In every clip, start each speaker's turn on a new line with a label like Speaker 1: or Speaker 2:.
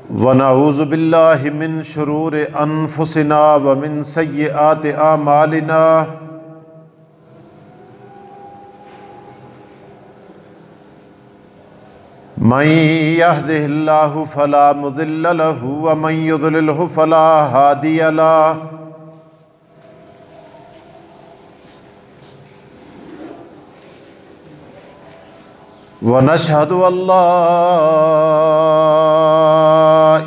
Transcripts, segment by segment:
Speaker 1: व नऊज़ु बिल्लाहि मिन शुरूरि अनफुसिना व मिन सय्यिआति आमालिना मन यहदिहिल्लाहु फला मुदिल्ल लहु व मन युद्लिलहु फला हादिय लहु। व नशहदु अल्ला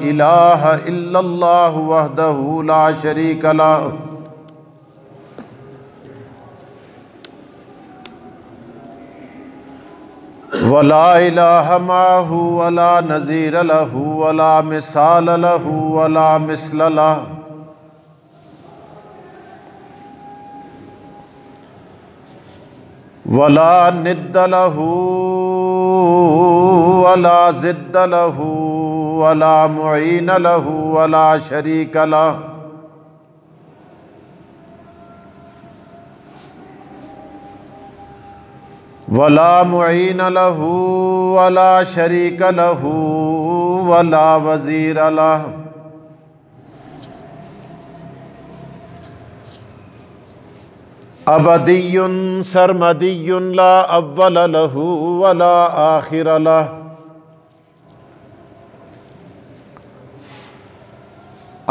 Speaker 1: इलाहा इल्लल्लाहु वहदहु ला शरीका लहु वला इलाहा माहु वला नज़ीर लहु वला मिसाल लहु वला मिस्ल लहु। वला निद्द लहु वला ज़िद्द लहु वला मुईन लहु वला शरीक लहु। वला मुईन लहु वला शरीक लहु वला वज़ीर लहु। अबदियुन सरमदियुन ला अव्वल लहु वला आखिर लहु।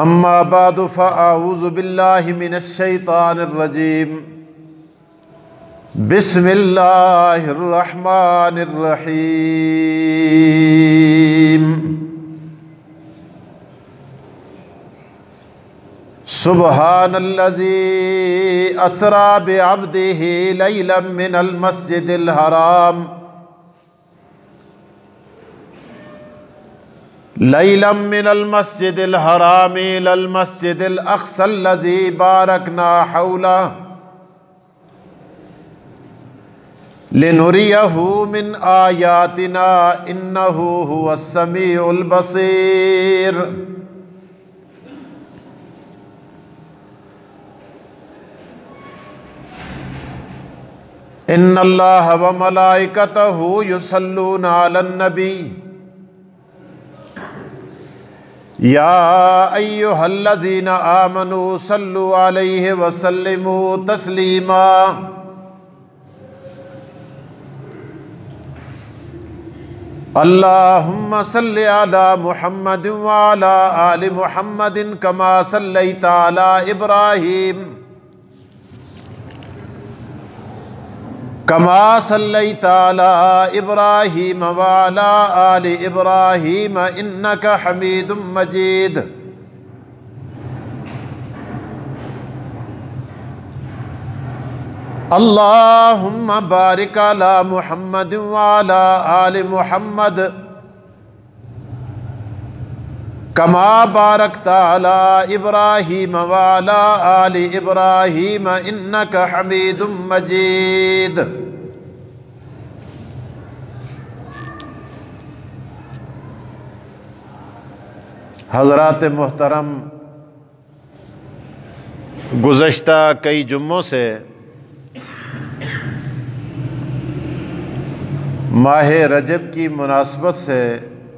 Speaker 1: अम्मा बादु फ़अऊज़ु बिल्लाहि मिनश शैतानिर रजीम। बिस्मिल्लाहिर रहमानिर रहीम। सुब्हानल्लज़ी अस्रा बिअब्दिही लैलन मिनल मस्जिदिल हराम इलल मस्जिदिल अक़सल्लज़ी बारकना हौलहु लिनुरियहु मिन आयातिना इन्नहु हुवस समीउल बसीर। इन्नल्लाह व मलाइकतहु युसल्लूना अलन नबी या अय्युहल्लज़ीना आमनू सल्लु अलैहि व सल्लिमू तस्लीमा। अल्लाहुम्मा सल्लि अला मुहम्मदिन व अला आलि मुहम्मदिन कमा सल्लैता अला इब्राहीम व अला आलि इब्राहीम इन्नका हमीदुम मजीद। अल्लाहुम्मा बारिक अला मुहम्मद व अला आलि मुहम्मद कमा बारकता अला इब्राहीम व अला आलि इब्राहीम इन्नका हमीदुम मजीद। हज़रात मोहतरम, गुज़श्ता कई जुम्मों से माह रजब की मुनासबत से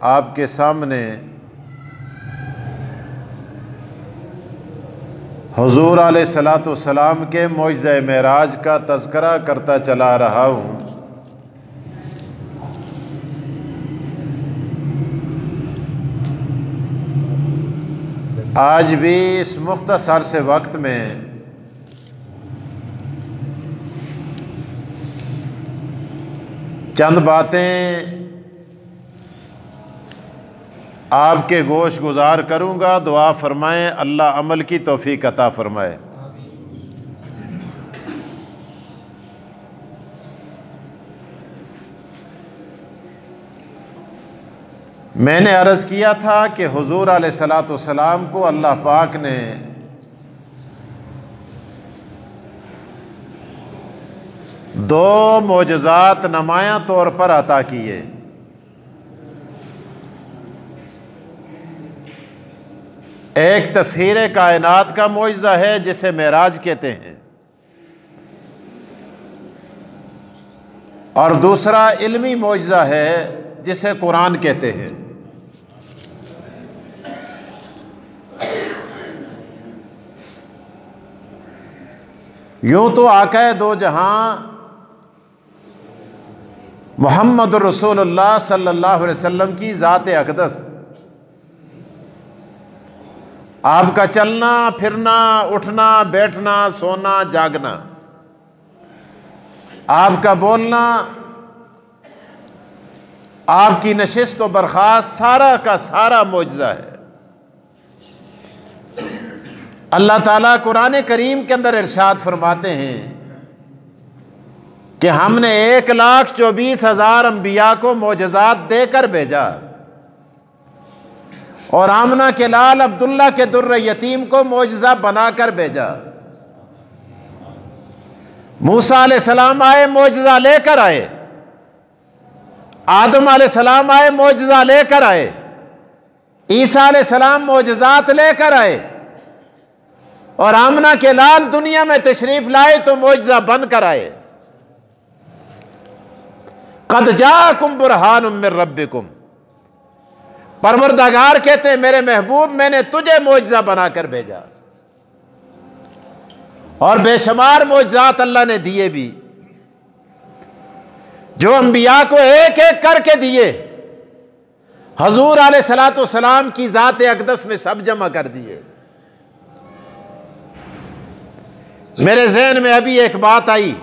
Speaker 1: आपके सामने हुज़ूर अलैहिस्सलातु वस्सलाम के मौइज़ा मेराज का तज़किरा करता चला रहा हूँ। आज भी इस मुख्तसर से वक्त में चंद बातें आपके गोश गुजार करूँगा। दुआ फरमाएं अल्लाह अमल की तौफीक अता फरमाए। मैंने अर्ज़ किया था कि हुज़ूर अलैहिस्सलातु वस्सलाम को अल्लाह पाक ने दो मोजज़ात नुमायां तौर पर अता किए। एक तस्हीर कायनात का मोइज़ा है जिसे मेराज कहते हैं, और दूसरा इल्मी मोइज़ा है जिसे कुरान कहते हैं। यूं तो आका दो जहां मोहम्मद रसूलुल्लाह सल्लल्लाहु अलैहि वसल्लम की ज़ात अक़दस, आपका चलना फिरना, उठना बैठना, सोना जागना, आपका बोलना, आपकी नशिस्त व बर्खास्त, सारा का सारा मौजज़ा है। अल्लाह ताला कुरान करीम के अंदर इरशाद फरमाते हैं कि हमने 1,24,000 अंबिया को मौजज़ात देकर भेजा और आमना के लाल अब्दुल्ला के दुर्र यतीम को मौजज़ा बनाकर भेजा। मूसा अलैहिस्सलाम आए, मौजज़ा लेकर आए। आदम अलैहिस्सलाम आए, मौजज़ा लेकर आए। ईसा अलैहिस्सलाम मौजज़ात लेकर आए और आमना के लाल दुनिया में तशरीफ लाए तो मौजज़ा बनकर आए। क़द जाअकुम बुरहानुम मिर रब्बिकुम, परवरदिगार कहते हैं मेरे महबूब मैंने तुझे मौजज़ा बनाकर भेजा। और बेशुमार मौजज़ात अल्लाह ने दिए भी, जो अंबिया को एक एक करके दिए, हजूर अलैहिस्सलातु वस्सलाम की ज़ात अक़दस में सब जमा कर दिए। मेरे ज़हन में अभी एक बात आई,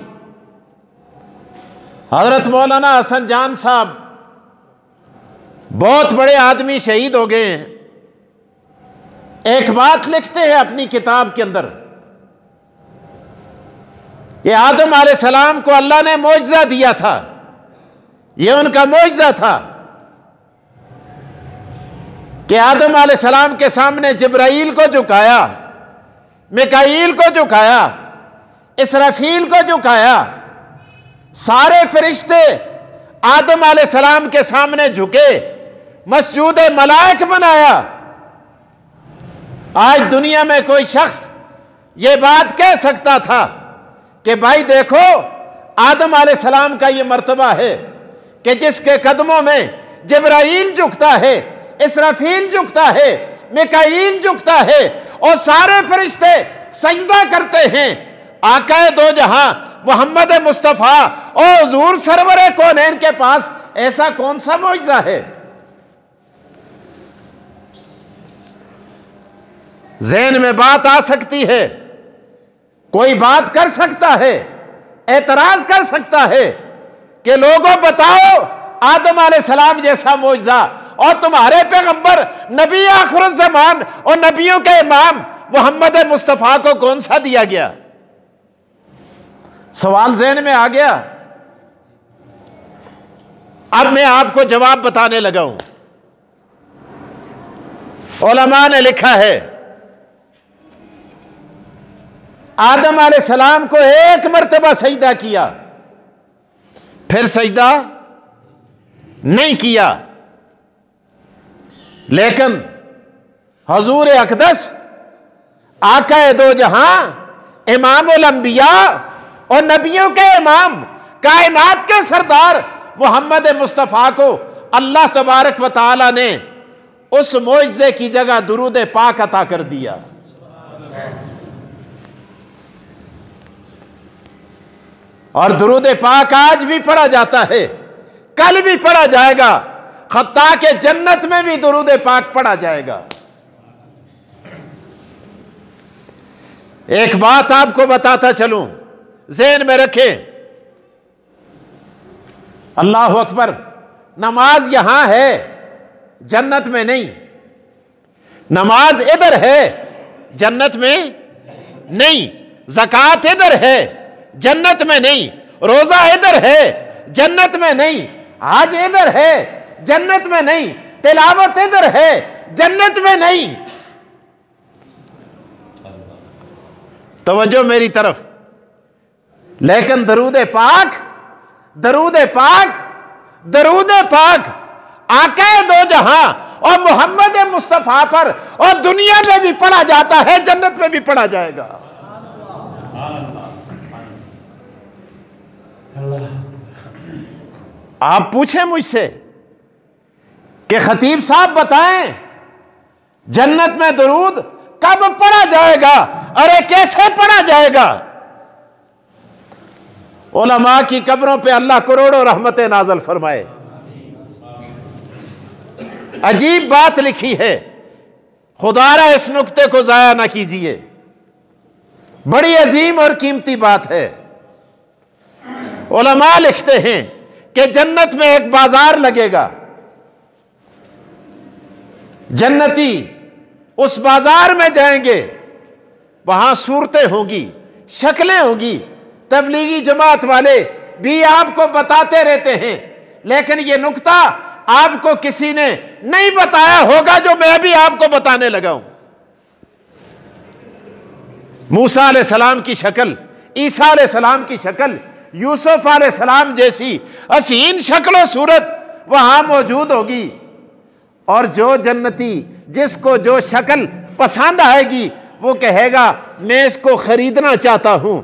Speaker 1: हज़रत मौलाना हसन जान साहब बहुत बड़े आदमी शहीद हो गए हैं। एक बात लिखते हैं अपनी किताब के अंदर कि आदम अलैहिस्सलाम को अल्लाह ने मौजज़ा दिया था, यह उनका मौजज़ा था कि आदम अलैहिस्सलाम के सामने जिब्राईल को झुकाया, मिकाईल को झुकाया, इसराफील को झुकाया, सारे फरिश्ते आदम अलैहिस्सलाम के सामने झुके, मसजूद मलाइक बनाया। आज दुनिया में कोई शख्स ये बात कह सकता था कि भाई देखो आदम अलैहिस्सलाम का ये मर्तबा है कि जिसके कदमों में जिब्राईल झुकता है, इसराफील झुकता है, मिकाईल झुकता है और सारे फरिश्ते सजदा करते हैं। आका दो जहां मोहम्मद मुस्तफ़ा और हुजूर सरवरे कौनैन के पास ऐसा कौन सा मौजज़ा है? ज़हन में बात आ सकती है, कोई बात कर सकता है, एतराज कर सकता है कि लोगों बताओ आदम अलैहिस्सलाम जैसा मौजज़ा और तुम्हारे पैगंबर नबी आखिरुज़्ज़मान और नबियों के इमाम मोहम्मद मुस्तफ़ा को कौन सा दिया गया? सवाल ज़हन में आ गया। अब मैं आपको जवाब बताने लगा हूं। उलमा ने लिखा है आदम अलैहिस्सलाम को एक मर्तबा सजदा किया, फिर सजदा नहीं किया, लेकिन हजूर अक़दस आका दो जहां इमामुल अंबिया और नबियों के इमाम कायनात के सरदार मोहम्मद मुस्तफ़ा को अल्लाह तबारक व तआला ने उस मौजज़े की जगह दुरूद पाक अता कर दिया। और दुरूद पाक आज भी पढ़ा जाता है, कल भी पढ़ा जाएगा, खत्ता के जन्नत में भी दुरूद पाक पढ़ा जाएगा। एक बात आपको बताता चलूं, ज़हन में रखें, अल्लाह अकबर, नमाज यहां है जन्नत में नहीं, नमाज इधर है जन्नत में नहीं, ज़कात इधर है जन्नत में नहीं, रोजा इधर है जन्नत में नहीं, हज इधर है जन्नत में नहीं, तिलावत इधर है जन्नत में नहीं। तवज्जो मेरी तरफ। लेकिन दरूद पाक, दरूद पाक, दरूद पाक आका दो जहां और मोहम्मद मुस्तफ़ा पर और दुनिया में भी पढ़ा जाता है, जन्नत में भी पढ़ा जाएगा। आप पूछें मुझसे कि खतीब साहब बताएं जन्नत में दरूद कब पढ़ा जाएगा? अरे कैसे पढ़ा जाएगा? उलमा की कब्रों पे अल्लाह करोड़ों रहमतें नाज़िल फरमाए। अजीब बात लिखी है, खुदारा इस नुक्ते को जाया ना कीजिए, बड़ी अजीम और कीमती बात है। उलमा लिखते हैं कि जन्नत में एक बाजार लगेगा, जन्नती उस बाजार में जाएंगे, वहां सूरतें होंगी, शक्लें होंगी। तबलीगी जमात वाले भी आपको बताते रहते हैं, लेकिन यह नुक्ता आपको किसी ने नहीं बताया होगा जो मैं भी आपको बताने लगा हूं। मूसा अलैहिस्सलाम की शक्ल, ईसा अलैहिस्सलाम की शक्ल, यूसुफ अलैहिस्सलाम जैसी हसीन शक्ल सूरत वहां मौजूद होगी। और जो जन्नती जिसको जो शक्ल पसंद आएगी वो कहेगा मैं इसको खरीदना चाहता हूं।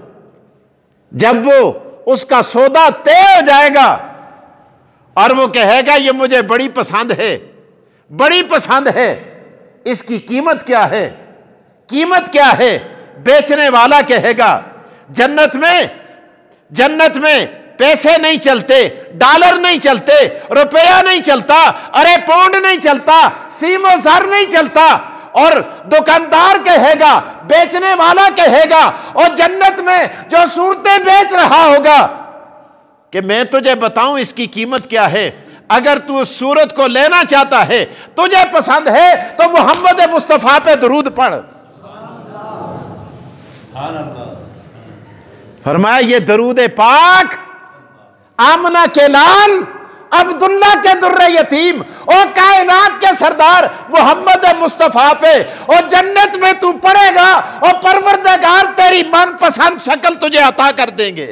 Speaker 1: जब वो उसका सौदा तय हो जाएगा और वो कहेगा ये मुझे बड़ी पसंद है, बड़ी पसंद है, इसकी कीमत क्या है, कीमत क्या है, बेचने वाला कहेगा जन्नत में पैसे नहीं चलते, डॉलर नहीं चलते, रुपया नहीं चलता, अरे पाउंड नहीं चलता, सीमो सर नहीं चलता। और दुकानदार कहेगा, बेचने वाला कहेगा, और जन्नत में जो सूरतें बेच रहा होगा कि मैं तुझे बताऊं इसकी कीमत क्या है, अगर तू उस सूरत को लेना चाहता है, तुझे पसंद है, तो मोहम्मद मुस्तफा पे दरूद पढ़। फरमाया ये दरूद पाक आमना के लाल, अब्दुल्ला के दुर्रे यतीम और कायनात के सरदार मोहम्मद मुस्तफा पे, और जन्नत में तू पढ़ेगा और परवरदिगार तेरी मनपसंद शक्ल तुझे अता कर देंगे।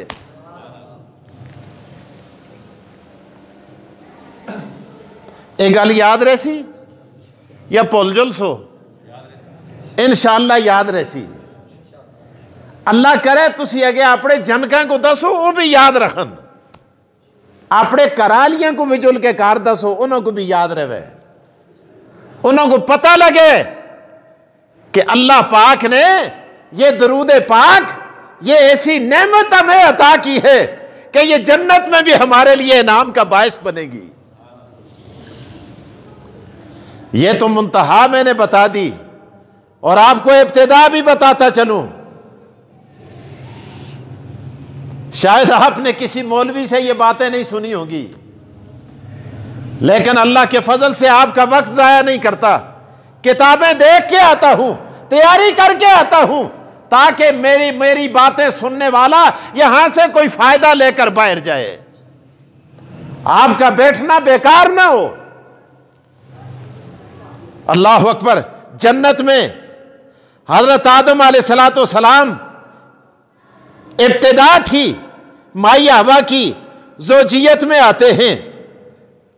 Speaker 1: एक गल याद रहसी या भुल जुल सो? इंशाअल्लाह याद रहसी। अल्लाह करे तुसी अगे अपने जनकों को दसो वो भी याद रखन, अपने करालियां को भी जुल के कार दसो उन्होंने भी याद रहे, उन्होंने पता लगे कि अल्लाह पाक ने ये दरूद पाक ये ऐसी नेमत हमें अता की है कि ये जन्नत में भी हमारे लिए इनाम का बायस बनेगी। ये तो मुंतहा मैंने बता दी और आपको इब्तिदा भी बताता चलूं। शायद आपने किसी मौलवी से ये बातें नहीं सुनी होगी, लेकिन अल्लाह के फजल से आपका वक्त जाया नहीं करता। किताबें देख के आता हूं, तैयारी करके आता हूं, ताकि मेरी बातें सुनने वाला यहां से कोई फायदा लेकर बाहर जाए, आपका बैठना बेकार ना हो। अल्लाह अकबर। जन्नत में हजरत आदम अलैहिस्सलातो सलाम इब्तिदा थी, माई हवा की ज़ौजियत में आते हैं।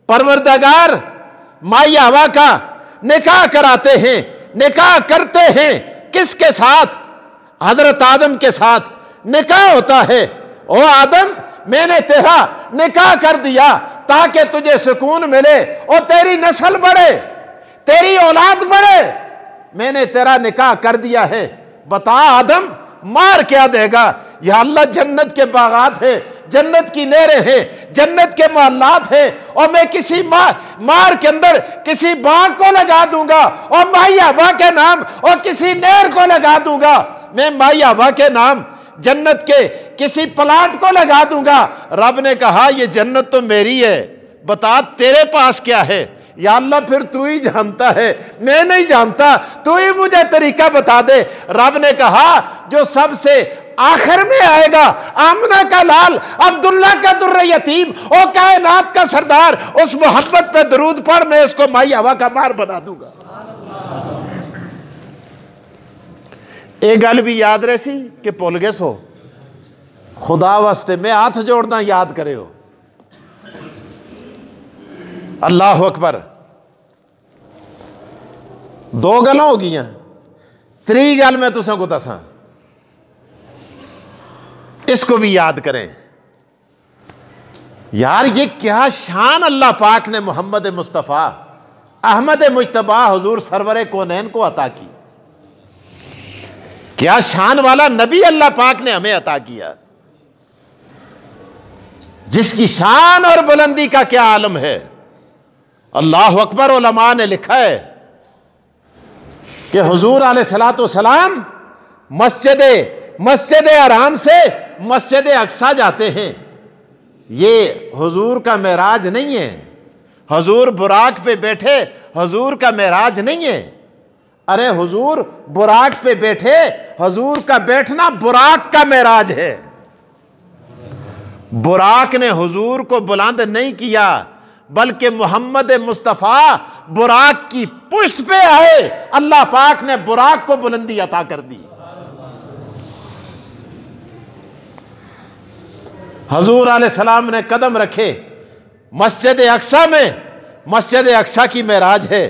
Speaker 1: परवरदिगार माई हवा का निकाह कराते हैं, निकाह करते हैं किसके साथ? हजरत आदम के साथ निकाह होता है। ओ आदम, मैंने तेरा निकाह कर दिया ताकि तुझे सुकून मिले और तेरी नस्ल बढ़े, तेरी औलाद बढ़े। मैंने तेरा निकाह कर दिया है, बता आदम मार क्या देगा? या अल्लाह, जन्नत के बागात है, जन्नत की नहरें हैं, जन्नत के मोहल्लात हैं, और मैं किसी मार के अंदर किसी बाग को लगा दूंगा और माई हवा के नाम, और किसी नहर को लगा दूंगा, मैं माई हवा के नाम जन्नत के किसी प्लांट को लगा दूंगा। रब ने कहा ये जन्नत तो मेरी है, बता तेरे पास क्या है? या अल्लाह, फिर तू ही जानता है, मैं नहीं जानता, तू ही मुझे तरीका बता दे। रब ने कहा जो सबसे आखिर में आएगा, आमना का लाल, अब्दुल्ला का दुर्रे यतीम और कायनात का सरदार, उस मोहब्बत पे दरूद पढ़, मैं इसको माई हवा का मार बना दूंगा। एक गल भी याद रही कि भुल गए सो, खुदा वास्ते मैं हाथ जोड़ना याद करे हो। अल्लाह अकबर। दो गल्लां हो गई, त्री गल मैं तुसां को दसां, इसको भी याद करें। यार ये क्या शान अल्लाह पाक ने मोहम्मद मुस्तफ़ा अहमद मुज्तबा हुजूर सरवरे कौनैन को अता की। क्या शान वाला नबी अल्लाह पाक ने हमें अता किया। जिसकी शान और बुलंदी का क्या आलम है। अल्लाह अकबर। उलमा ने लिखा है कि हुजूर अलैहिस्सलातु वस्सलाम मस्जिद हराम से मस्जिद अक्सा जाते हैं। ये हुजूर का मेराज नहीं है, हुजूर बुराक पे बैठे हुजूर का मेराज नहीं है। अरे हुजूर बुराक पे बैठे, हुजूर का बैठना बुराक का मेराज है। बुराक ने हुजूर को बुलंद नहीं किया, बल्कि मोहम्मद मुस्तफ़ा बुराक की पुष्ट पे आए, अल्लाह पाक ने बुराक को बुलंदी अता कर दी। हुजूर अलैहिस्सलाम ने कदम रखे मस्जिद अक्सा में। मस्जिद अक्सा की मेराज है,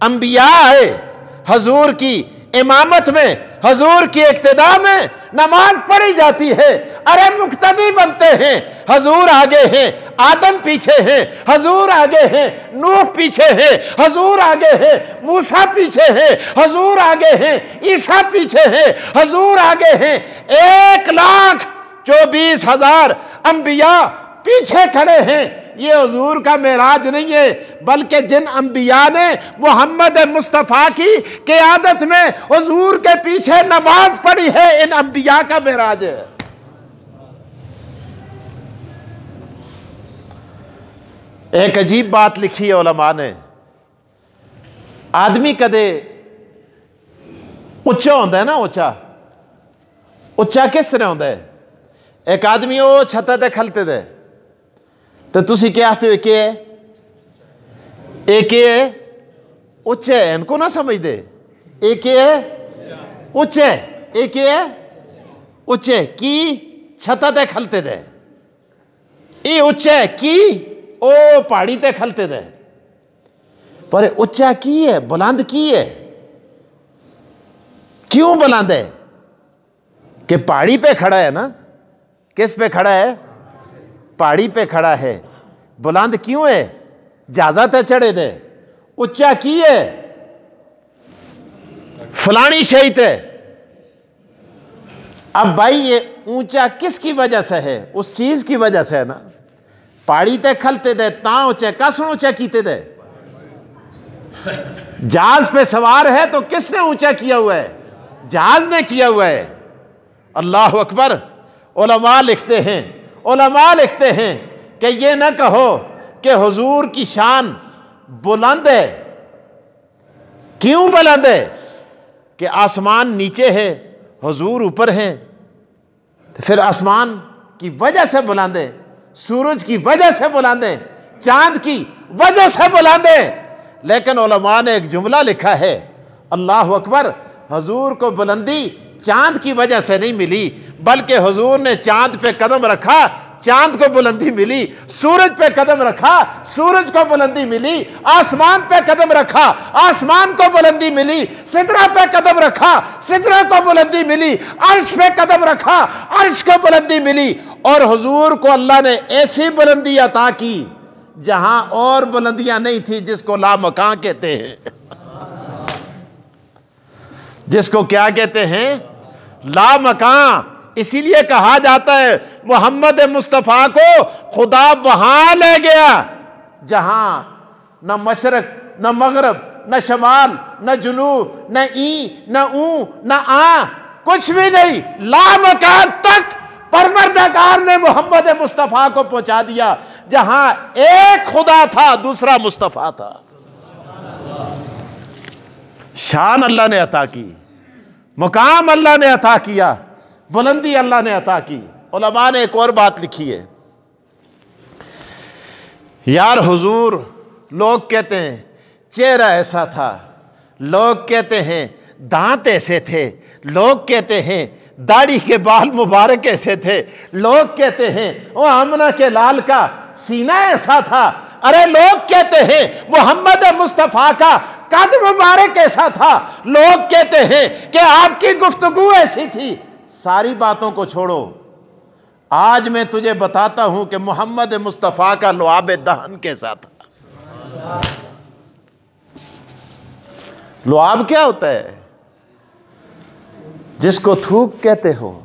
Speaker 1: अंबिया है, हुजूर की इमामत में, हुजूर की इक्तिदा में नमाज पढ़ी जाती है। अरे मुक्तदी बनते हैं, हुजूर आगे हैं, आदम पीछे हैं, हुजूर आगे हैं, नूह पीछे हैं, हुजूर आगे हैं, मूसा पीछे हैं, हुजूर आगे हैं, ईसा पीछे हैं, हुजूर आगे हैं। 1,24,000 अंबिया पीछे खड़े हैं। ये हुजूर का मेराज नहीं है, बल्कि जिन अंबिया ने मोहम्मद मुस्तफ़ा की क़ियादत में हुजूर के पीछे नमाज पढ़ी है, इन अंबिया का मेराज है। एक अजीब बात लिखी है उलमा ने। आदमी कदे उच्चा होता है ना, उच्चा किस तरह होता है? एक आदमी वो छत ते खलते दे तो तुसी क्या आते हो के एक उच्चे है, इनको ना समझ दे। एक उच्चे, एक उच्चे की छत ते खलते दे, ये उच्चे की ओ पहाड़ी ते खलते दे। पर उच्चा की है, बुलंद की है। क्यों बुलंद है? कि पहाड़ी पे खड़ा है ना। किस पे खड़ा है? पहाड़ी पे खड़ा है। बुलंद क्यों है? जाजत है चढ़े दे। उच्चा की है, फलानी शहीद है। अब भाई ये ऊंचा किसकी वजह से है? उस चीज की वजह से है ना। पहाड़ी ते खलते दे ता ऊंचे, कस ऊंचा कीते दे। जहाज पे सवार है तो किसने ऊंचा किया हुआ है? जहाज ने किया हुआ है। अल्लाह अकबर। उलमा लिखते हैं कि ये ना कहो कि हुजूर की शान बुलंद है। क्यों बुलंद है? कि आसमान नीचे है, हुजूर ऊपर हैं, तो फिर आसमान की वजह से बुलंद है, सूरज की वजह से बुलंद है, चांद की वजह से बुलंद है। लेकिन उलमा ने एक जुमला लिखा है, अल्लाह अकबर, हुजूर को बुलंदी चांद की वजह से नहीं मिली, बल्कि हुजूर ने चांद पे कदम रखा, चांद को बुलंदी मिली। सूरज पे कदम रखा, सूरज को बुलंदी मिली। आसमान पे कदम रखा, आसमान को बुलंदी मिली। सिदरा पे कदम रखा, सिदरा को बुलंदी मिली। अर्श पे कदम रखा, अर्श को बुलंदी मिली। और हुजूर को अल्लाह ने ऐसी बुलंदी अता की जहां और बुलंदियां नहीं थी, जिसको लामकां कहते हैं। जिसको क्या कहते हैं? लामकां। इसीलिए कहा जाता है मोहम्मद मुस्तफ़ा को खुदा वहां ले गया जहां न मशरक, न मगरब, न शमाल, न जुनूब, न ई, न ऊ, न आ, कुछ भी नहीं। लामकान तक परवरदिगार ने मोहम्मद मुस्तफ़ा को पहुंचा दिया, जहां एक खुदा था, दूसरा मुस्तफ़ा था। शान अल्लाह ने अता की, मुकाम अल्लाह ने अता किया, बुलंदी अल्लाह ने अता की। उलमा ने एक और बात लिखी है, यार हुजूर, लोग कहते हैं चेहरा ऐसा था, लोग कहते हैं दांत ऐसे थे, लोग कहते हैं दाढ़ी के बाल मुबारक ऐसे थे, लोग कहते हैं वो आमना के लाल का सीना ऐसा था। अरे लोग कहते हैं मोहम्मद मुस्तफ़ा का कद मुबारक ऐसा था, लोग कहते हैं कि आपकी गुफ्तगू ऐसी थी। सारी बातों को छोड़ो, आज मैं तुझे बताता हूं कि मोहम्मद मुस्तफ़ा का लुआब दहन कैसा था। लुआब क्या होता है? जिसको थूक कहते हो।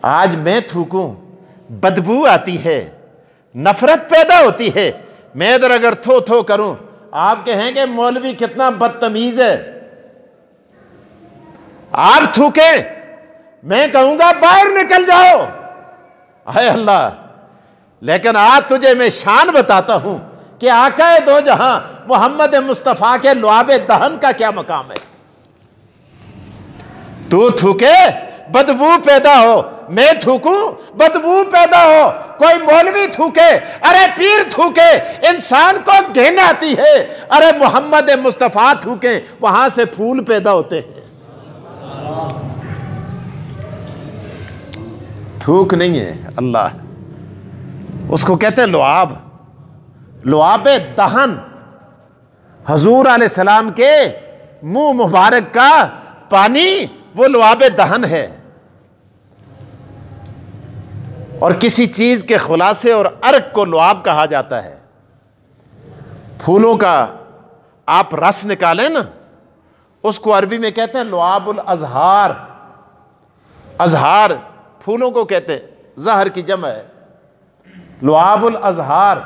Speaker 1: आज मैं थूकूं, बदबू आती है, नफरत पैदा होती है। मैं इधर अगर थो थो करूं, आप कहेंगे मौलवी कितना बदतमीज है। आप थूके, मैं कहूंगा बाहर निकल जाओ। हाय अल्लाह, लेकिन आज तुझे मैं शान बताता हूं कि आकाए दो जहां मोहम्मद मुस्तफा के लुआबे दहन का क्या मकाम है। तू थूके बदबू पैदा हो, मैं थूकूं बदबू पैदा हो, कोई मौलवी थूके, अरे पीर थूके, इंसान को घिन आती है। अरे मोहम्मद मुस्तफा थूके, वहां से फूल पैदा होते हैं। थूक नहीं है अल्लाह, उसको कहते हैं लुआब, लुआबे दहन। हजूर अलैहिस्सलाम के मुंह मुबारक का पानी वो लुआबे दहन है। और किसी चीज के खुलासे और अर्क को लुआब कहा जाता है। फूलों का आप रस निकालें ना, उसको अरबी में कहते हैं लुआबुल अजहार। अजहार फूलों को कहते हैं, जहर की जमा है, लुआबुल अजहार।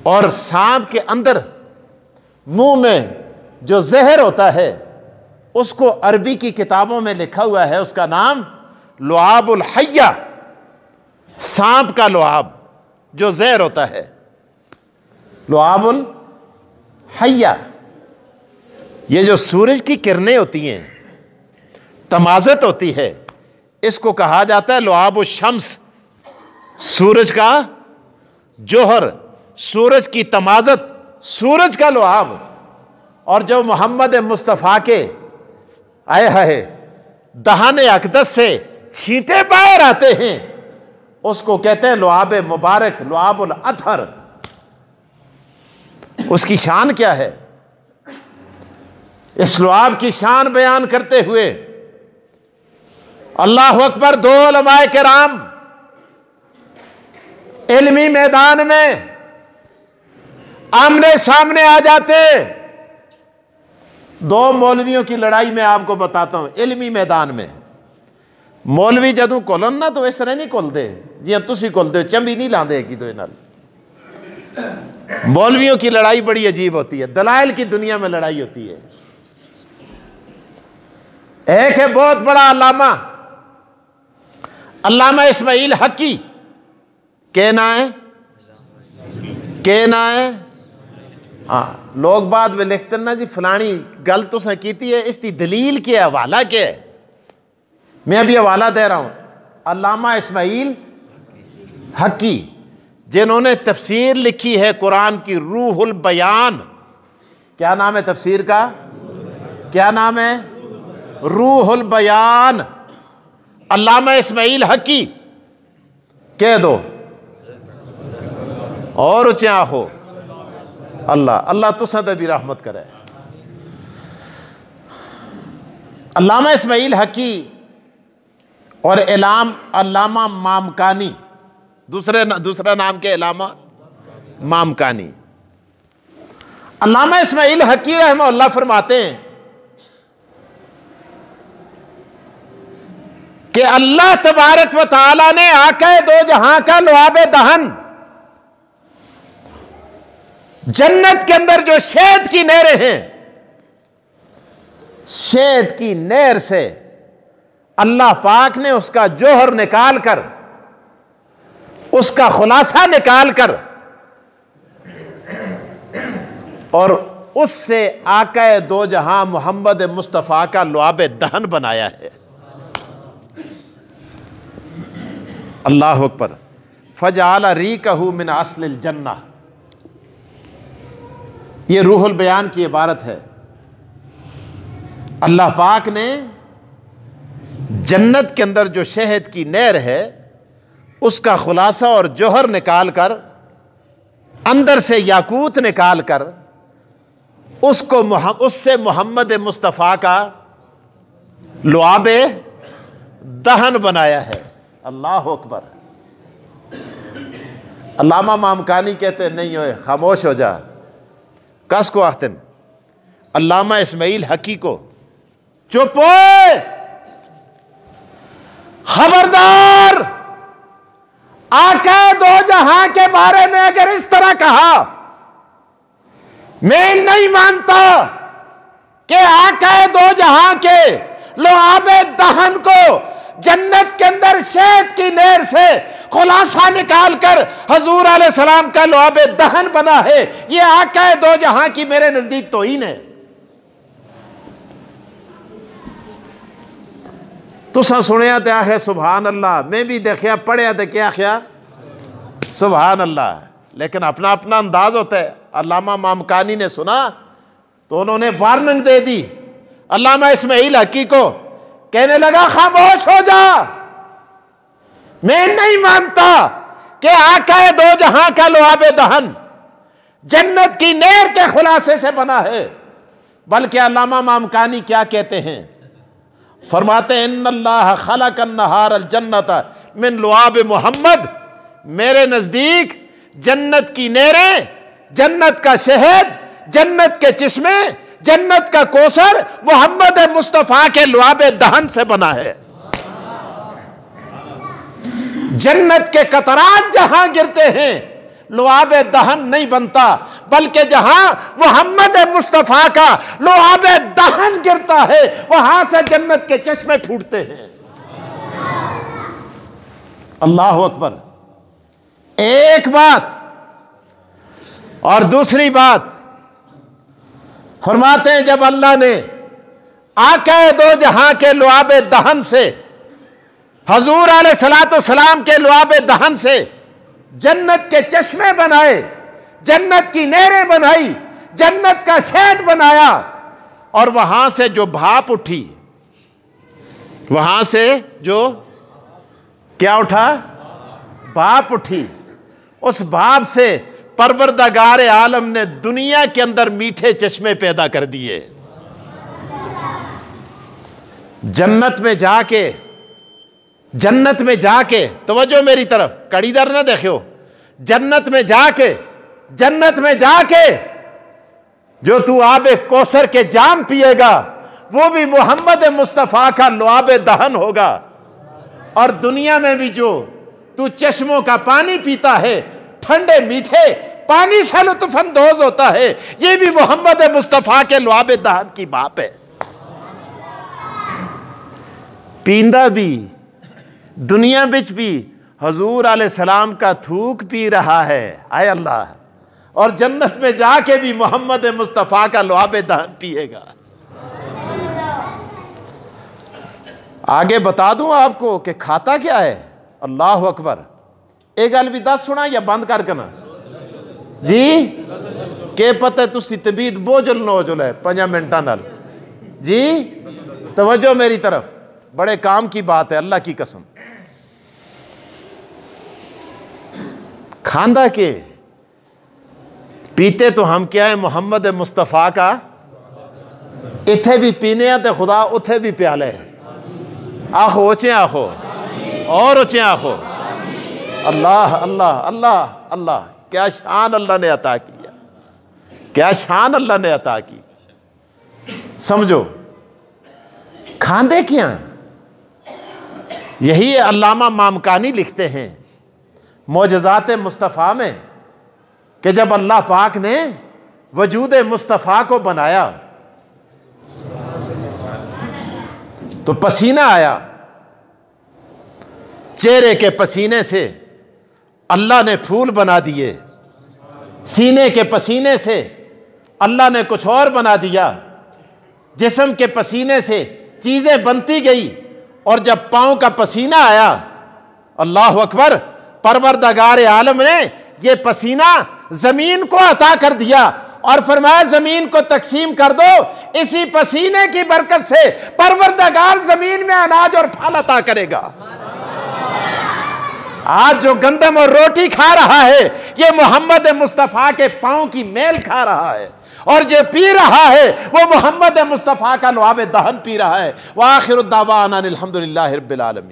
Speaker 1: और सांप के अंदर मुंह में जो जहर होता है, उसको अरबी की किताबों में लिखा हुआ है, उसका नाम लुआबुल हय्या, सांप का लुआब जो जहर होता है, लुआबुल हय्या। ये जो सूरज की किरणें होती हैं, तमाज़त होती है, इसको कहा जाता है लुआबुल शम्स, सूरज का जोहर, सूरज की तमाज़त, सूरज का लुआब। और जो मोहम्मद मुस्तफ़ा के आए है दहाने अक़दस से छींटे बाहर आते हैं, उसको कहते हैं लुआब मुबारक, लुआबुल अतहर। उसकी शान क्या है? इस लुआब की शान बयान करते हुए अल्लाह अकबर, दो उलमाए किराम इल्मी मैदान में आमने सामने आ जाते। दो मौलवियों की लड़ाई में आपको बताता हूं इल्मी मैदान में। मौलवी जदू कोलन ना तो इस तरह नहीं कोलते जियां तुसी कोलते हो, चंबी नहीं लाते एक दूसरे नाल। मौलवियों की लड़ाई बड़ी अजीब होती है, दलाइल की दुनिया में लड़ाई होती है। एक है बहुत बड़ा अल्लामा, अल्लामा इस्माइल हकी के ना है, के ना है। हाँ, लोग बाद में लिखते ना जी फलानी गल तुसें कीती है, इसकी दलील क्या है, हवाला क्या है। मैं अभी हवाला दे रहा हूं, अल्लामा इस्माइल हकी, जिन्होंने तफसीर लिखी है कुरान की, रूहुल बयान। क्या नाम है तफसीर का? क्या नाम है? रूहुल बयान। अल्लामा इस्माइल हकी, कह दो और ऊंचा हो। अल्लाह अल्लाह तुसा ते भी रहमत करे। अल्लामा इस्माइल हकी और इलाम अल्लामा मामकानी, दूसरा नाम के अल्लामा मामकानी। अल्लामा इस्माइल हकी रहमतुल्लाह फरमाते हैं कि अल्लाह तबारक व तआला ने आका दो जहां का लुआबे दहन, जन्नत के अंदर जो शहद की नहरें हैं, शहद की नहर से अल्लाह पाक ने उसका जोहर निकाल कर, उसका खुलासा निकाल कर, और उससे आका दो जहां मोहम्मद मुस्तफ़ा का लुआबे दहन बनाया है। अल्लाह अकबर। फजअल रीकहु मिन अस्लिल जन्नह, ये रूहुल बयान की इबारत है। अल्लाह पाक ने जन्नत के अंदर जो शहद की नहर है, उसका खुलासा और जोहर निकाल कर, अंदर से याकूत निकाल कर, उससे मोहम्मद मुस्तफ़ा का लुआबे दहन बनाया है। अल्लाह अकबर। अल्लामा मामकानी कहते नहीं होए, खामोश हो जा। कस को आखतन अल्लामा इस्माइल हकी को, चुप हो। खबरदार, आका दो जहां के बारे में अगर इस तरह कहा, मैं नहीं मानता कि आका दो जहां के लुआबे दहन को जन्नत के अंदर शहद की नहर से खुलासा निकालकर हजूर अलैहिस्सलाम का लुआबे दहन बना है। यह आका दो जहां की मेरे नजदीक तौहीन है। तुसा सुनिया तो आखे सुभान अल्लाह, मैं भी देखिया पढ़िया तो क्या आख्या सुभान अल्लाह, लेकिन अपना अपना अंदाज होता है। अल्लामा मामकानी ने सुना तो उन्होंने वार्निंग दे दी अल्लामा इस्माइल हकी को, कहने लगा खामोश हो जा, मैं नहीं मानता कि आका दो जहां का लुआबे दहन जन्नत की नहर के खुलासे से बना है। बल्कि अल्लामा मामकानी क्या कहते हैं, फरमाते हैं इन्नल्लाह खलकन नहार अल जन्नत मिन लुआब मोहम्मद, मेरे नजदीक जन्नत की नहरें, जन्नत का शहद, जन्नत के चिश्मे, जन्नत का कोसर मोहम्मद मुस्तफा के लुआबे दहन से बना है। जन्नत के कतरात जहां गिरते हैं लुआबे दहन नहीं बनता, बल्कि जहां मोहम्मद मुस्तफा का लुआबे दहन गिरता है वहां से जन्नत के चश्मे फूटते हैं। अल्लाह अकबर। एक बात और दूसरी बात फरमाते हैं, जब अल्लाह ने आका दो जहां के लुआबे दहन से, हजूर अलैहिस्सलाम के लुआबे दहन से जन्नत के चश्मे बनाए, जन्नत की नहरें बनाई, जन्नत का शहद बनाया, और वहां से जो भाप उठी, वहां से जो क्या उठा, भाप उठी, उस भाप से परवरदिगार आलम ने दुनिया के अंदर मीठे चश्मे पैदा कर दिए। जन्नत में जाके तवज्जो मेरी तरफ, कड़ीदर ना देखो, जन्नत में जाके जो तू आबे कौसर के जाम पिएगा वो भी मोहम्मद मुस्तफा का लुआबे दहन होगा। और दुनिया में भी जो तू चश्मों का पानी पीता है, ठंडे मीठे पानी से लुत्फअंदोज होता है, ये भी मोहम्मद मुस्तफा के लुआबे दहन की बाप है। पींदा भी दुनिया बिच भी हजूर अलैहिस्सलाम का थूक पी रहा है, आए अल्लाह, और जन्नत में जाके भी मोहम्मद मुस्तफा का लुआबे दहन पिएगा। आगे बता दूं आपको कि खाता क्या है। अल्लाह अकबर। एक गल भी दस सुना या बंद कर करना जी, के पता तुसी तबीयत बोझल नौजल है 5 मिनटां नाल जी। तवज्जो मेरी तरफ, बड़े काम की बात है, अल्लाह की कसम। खांदा के पीते तो हम क्या है, मोहम्मद मुस्तफा का, इथे भी पीने ते खुदा उथे भी प्याले। आखो उचे आखो और उचे आखो। अल्लाह अल्लाह अल्लाह अल्लाह, क्या शान अल्लाह ने अता किया, क्या शान अल्लाह ने अता की। समझो खांदे क्या, यही अल्लामा मामकानी लिखते हैं मौजज़ात मुस्तफ़ा में कि जब अल्लाह पाक ने वजूद मुस्तफ़ा को बनाया तो पसीना आया, चेहरे के पसीने से अल्लाह ने फूल बना दिए, सीने के पसीने से अल्लाह ने कुछ और बना दिया, जिस्म के पसीने से चीज़ें बनती गई, और जब पाँव का पसीना आया, अल्लाह अकबर, परवरदिगार आलम ने ये पसीना ज़मीन को अता कर दिया और फरमाया ज़मीन को तकसीम कर दो, इसी पसीने की बरकत से परवरदिगार ज़मीन में अनाज और फल अता करेगा। आज जो गंदम और रोटी खा रहा है ये मोहम्मद मुस्तफ़ा के पाँव की मेल खा रहा है, और जो पी रहा है वो मोहम्मद मुस्तफ़ा का लुआबे दहन पी रहा है। व आखिरु दावाना अनिल हम्दुलिल्लाहि रब्बिल आलमीन।